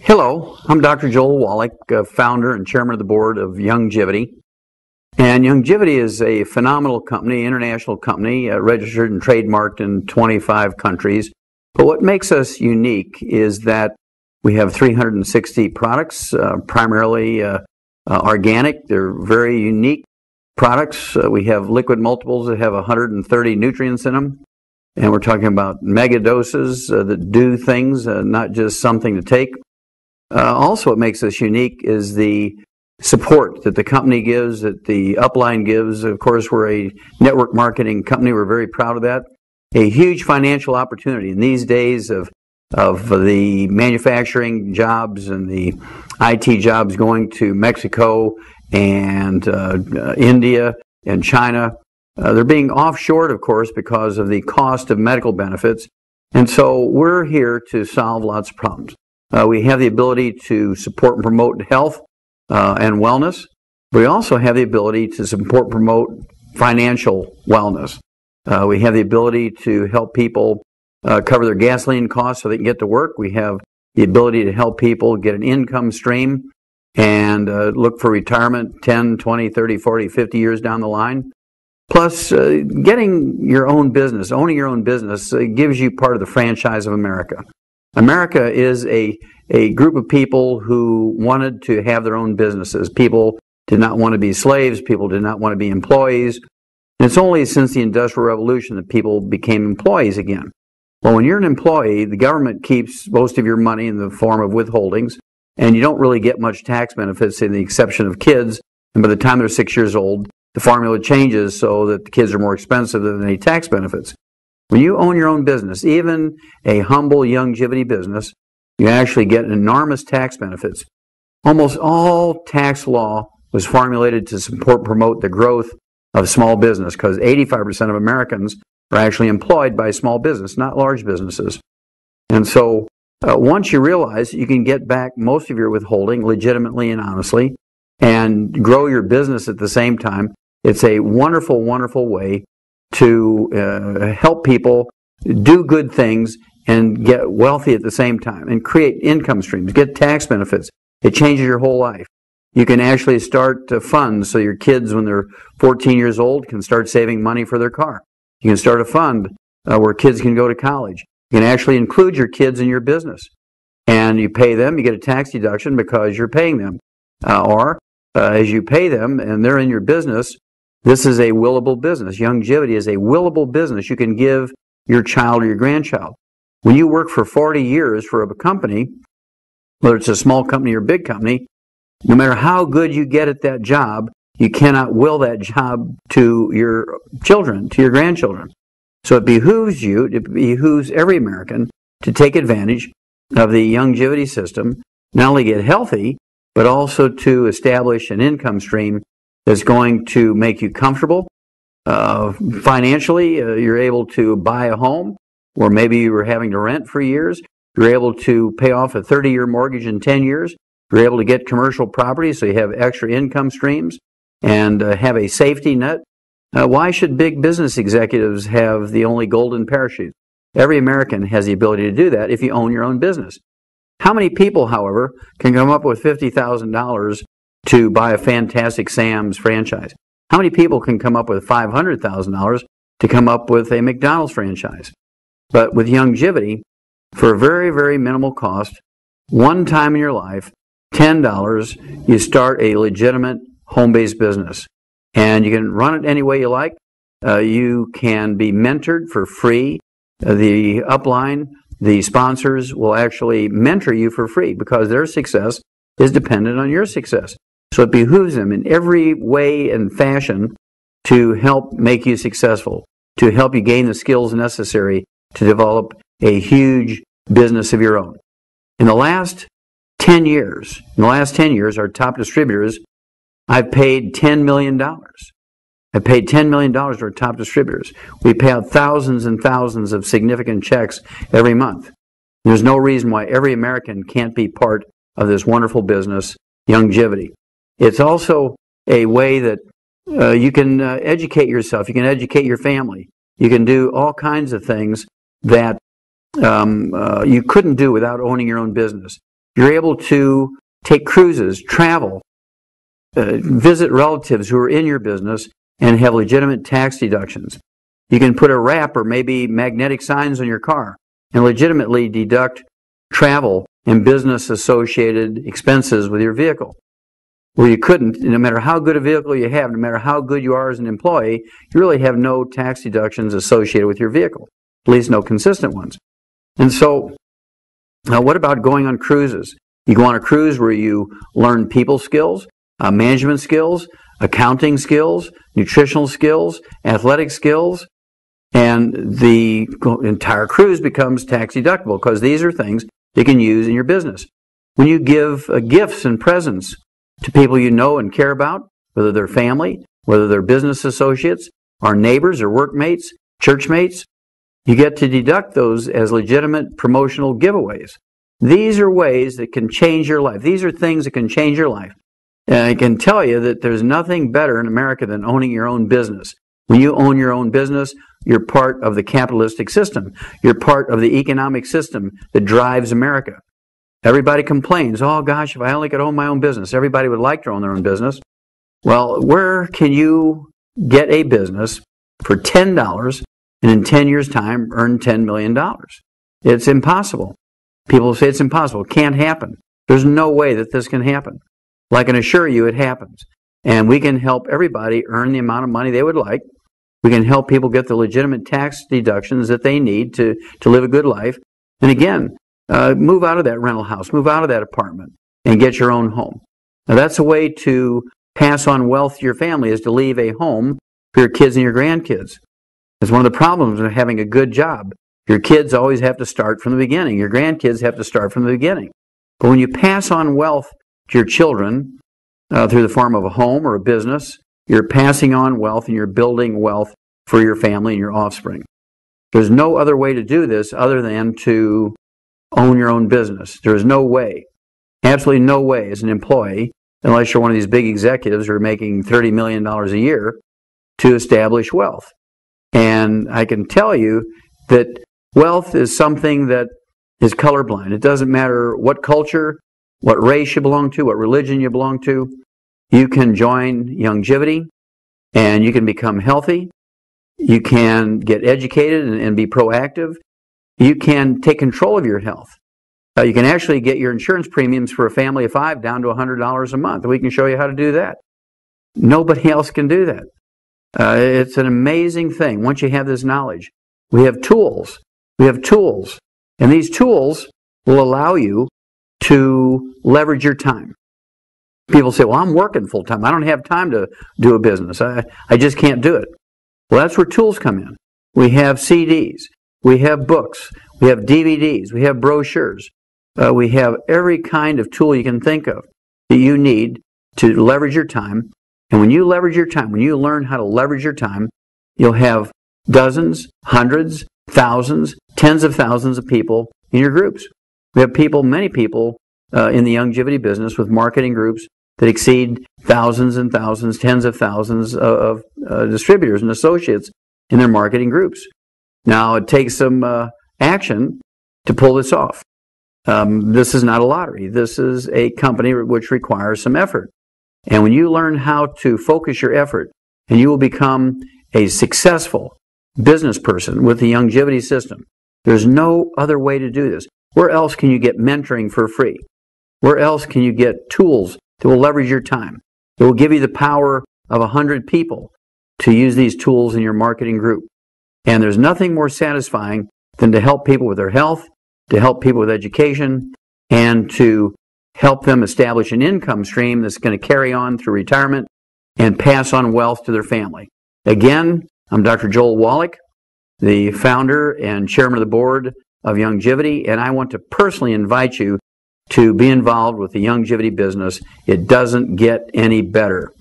Hello, I'm Dr. Joel Wallach, founder and chairman of the board of Youngevity. And Youngevity is a phenomenal company, international company, registered and trademarked in 25 countries. But what makes us unique is that we have 360 products, primarily organic. They're very unique products. We have liquid multiples that have 130 nutrients in them. And we're talking about mega doses that do things, not just something to take. Also, what makes us unique is the support that the company gives, that the upline gives. Of course, we're a network marketing company. We're very proud of that. A huge financial opportunity in these days of the manufacturing jobs and the IT jobs going to Mexico and India and China. They're being offshored, of course, because of the cost of medical benefits. And so we're here to solve lots of problems. We have the ability to support and promote health and wellness. We also have the ability to support and promote financial wellness. We have the ability to help people cover their gasoline costs so they can get to work. We have the ability to help people get an income stream and look for retirement 10, 20, 30, 40, 50 years down the line. Plus, getting your own business, owning your own business, gives you part of the franchise of America. America is a group of people who wanted to have their own businesses. People did not want to be slaves. People did not want to be employees. And it's only since the Industrial Revolution that people became employees again. Well, when you're an employee, the government keeps most of your money in the form of withholdings, and you don't really get much tax benefits, in the exception of kids. And by the time they're 6 years old, the formula changes so that the kids are more expensive than any tax benefits. When you own your own business, even a humble Youngevity business, you actually get enormous tax benefits. Almost all tax law was formulated to support and promote the growth of small business, because 85% of Americans are actually employed by small business, not large businesses. And so once you realize you can get back most of your withholding legitimately and honestly and grow your business at the same time, it's a wonderful, wonderful way to help people do good things and get wealthy at the same time and create income streams, get tax benefits. It changes your whole life. You can actually start funds so your kids, when they're 14 years old, can start saving money for their car. You can start a fund where kids can go to college. You can actually include your kids in your business. And you pay them, you get a tax deduction because you're paying them. As you pay them and they're in your business, this is a willable business. Youngevity is a willable business you can give your child or your grandchild. When you work for 40 years for a company, whether it's a small company or a big company, no matter how good you get at that job, you cannot will that job to your children, to your grandchildren. So it behooves you, it behooves every American to take advantage of the Youngevity system, not only get healthy, but also to establish an income stream that's going to make you comfortable. Financially, you're able to buy a home, or maybe you were having to rent for years. You're able to pay off a 30-year mortgage in 10 years. You're able to get commercial property so you have extra income streams and have a safety net. Why should big business executives have the only golden parachute? Every American has the ability to do that if you own your own business. How many people, however, can come up with $50,000 to buy a Fantastic Sam's franchise? How many people can come up with $500,000 to come up with a McDonald's franchise? But with Youngevity, for a very, very minimal cost, one time in your life, $10, you start a legitimate home-based business. And you can run it any way you like. You can be mentored for free. The upline, the sponsors will actually mentor you for free because their success is dependent on your success. So it behooves them in every way and fashion to help make you successful, to help you gain the skills necessary to develop a huge business of your own. In the last 10 years, our top distributors, I've paid $10 million. I paid $10 million to our top distributors. We pay out thousands and thousands of significant checks every month. There's no reason why every American can't be part of this wonderful business, Youngevity. It's also a way that you can educate yourself. You can educate your family. You can do all kinds of things that you couldn't do without owning your own business. You're able to take cruises, travel, visit relatives who are in your business and have legitimate tax deductions. You can put a wrap or maybe magnetic signs on your car and legitimately deduct travel and business associated expenses with your vehicle. Where you couldn't, no matter how good a vehicle you have, no matter how good you are as an employee, you really have no tax deductions associated with your vehicle, at least no consistent ones. And so, now what about going on cruises? You go on a cruise where you learn people skills, management skills, accounting skills, nutritional skills, athletic skills, and the entire cruise becomes tax deductible because these are things you can use in your business. When you give gifts and presents to people you know and care about, whether they're family, whether they're business associates, or neighbors or workmates, churchmates, you get to deduct those as legitimate promotional giveaways. These are ways that can change your life. These are things that can change your life. And I can tell you that there's nothing better in America than owning your own business. When you own your own business, you're part of the capitalistic system. You're part of the economic system that drives America. Everybody complains, oh gosh, if I only could own my own business. Everybody would like to own their own business. Well, where can you get a business for $10 and in 10 years' time earn $10 million? It's impossible. People say it's impossible. It can't happen. There's no way that this can happen. Well, I can assure you it happens. And we can help everybody earn the amount of money they would like. We can help people get the legitimate tax deductions that they need to live a good life. And again, move out of that rental house, move out of that apartment, and get your own home. Now that's a way to pass on wealth to your family, is to leave a home for your kids and your grandkids. It's one of the problems of having a good job. Your kids always have to start from the beginning. Your grandkids have to start from the beginning. But when you pass on wealth to your children through the form of a home or a business, you're passing on wealth and you're building wealth for your family and your offspring. There's no other way to do this other than to own your own business. There is no way, absolutely no way as an employee, unless you're one of these big executives who are making $30 million a year, to establish wealth. And I can tell you that wealth is something that is colorblind. It doesn't matter what culture, what race you belong to, what religion you belong to. You can join Youngevity and you can become healthy. You can get educated and be proactive. You can take control of your health. You can actually get your insurance premiums for a family of 5 down to $100 a month. We can show you how to do that. Nobody else can do that. It's an amazing thing once you have this knowledge. We have tools. We have tools. And these tools will allow you to leverage your time. People say, well, I'm working full time. I don't have time to do a business. I just can't do it. Well, that's where tools come in. We have CDs. We have books. We have DVDs. We have brochures. We have every kind of tool you can think of that you need to leverage your time. And when you leverage your time, when you learn how to leverage your time, you'll have dozens, hundreds, thousands, tens of thousands of people in your groups. We have people, many people in the Youngevity business with marketing groups that exceed thousands and thousands, tens of thousands of distributors and associates in their marketing groups. Now, it takes some action to pull this off. This is not a lottery. This is a company which requires some effort. And when you learn how to focus your effort, and you will become a successful business person with the Youngevity system. There's no other way to do this. Where else can you get mentoring for free? Where else can you get tools that will leverage your time? That will give you the power of 100 people to use these tools in your marketing group. And there's nothing more satisfying than to help people with their health, to help people with education, and to help them establish an income stream that's going to carry on through retirement and pass on wealth to their family. Again, I'm Dr. Joel Wallach, the founder and chairman of the board of Youngevity, and I want to personally invite you to be involved with the Youngevity business. It doesn't get any better.